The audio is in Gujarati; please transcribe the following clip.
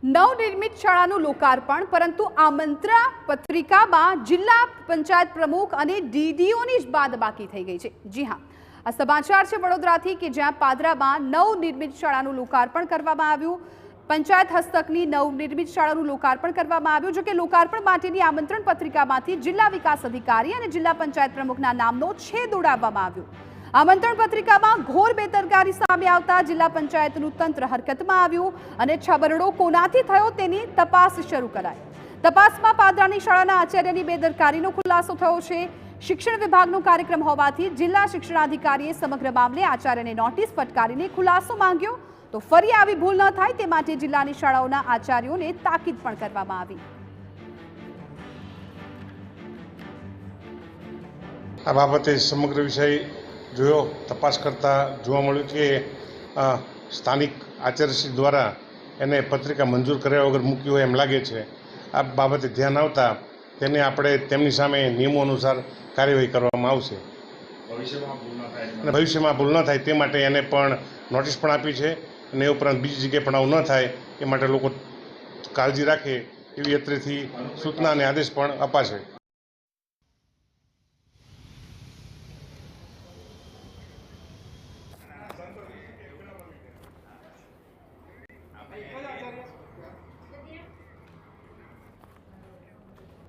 નવનિર્મિત શાળાનું લોકાર્પણ, પરંતુ આમંત્રણ પત્રિકામાં જિલ્લા પંચાયત પ્રમુખ અને ડીડીઓની જ બાદબાકી થઈ ગઈ છે। જી હા, આ સમાચાર છે વડોદરાથી કે જ્યાં પાદરામાં નવનિર્મિત શાળાનું લોકાર્પણ કરવામાં આવ્યું। પંચાયત હસ્તકની નવનિર્મિત શાળાનું લોકાર્પણ કરવામાં આવ્યું। જો કે લોકાર્પણ માટેની આમંત્રણ પત્રિકામાંથી જિલ્લા વિકાસ અધિકારી અને જિલ્લા પંચાયત પ્રમુખના નામનો છેદ ઉડાવવામાં આવ્યો। આમંત્રણ પત્રિકામાં ઘોર બેદરકારી સામે આવતા જિલ્લા પંચાયતનું તંત્ર હરકતમાં આવ્યું અને છબરડો કોનાથી થયો તેની તપાસ શરૂ કરાઈ। તપાસમાં પાદરાની શાળાના આચાર્યની બેદરકારીનો ખુલાસો થયો છે। શિક્ષણ વિભાગનો કાર્યક્રમ હોવાથી જિલ્લા શિક્ષણાધિકારીએ સમગ્ર મામલે આચાર્યને નોટિસ ફટકારીને ખુલાસો માંગ્યો, તો ફરી આવી ભૂલ ન થાય તે માટે જિલ્લાની શાળાઓના આચાર્યોને તાકીદ પણ કરવામાં આવી। આ બાબતે સમગ્ર વિષય જોયો, તપાસ કરતા જોવા મળ્યું કે સ્થાનિક આચાર્યશ્રી દ્વારા એને પત્રિકા મંજૂર કર્યા વગર મૂકી હોય એમ લાગે છે। આ બાબતે ધ્યાન આવતા આપણે તેમની સામે નિયમો અનુસાર કાર્યવાહી કરવામાં આવશે અને ભવિષ્યમાં ભૂલ ન થાય તે માટે એને પણ નોટિસ પણ આપી છે અને એ ઉપરાંત બીજી જગ્યાએ પણ આવું ન થાય એ માટે લોકો કાળજી રાખે એવી અત્રેથી સૂચના અને આદેશ પણ અપાશે।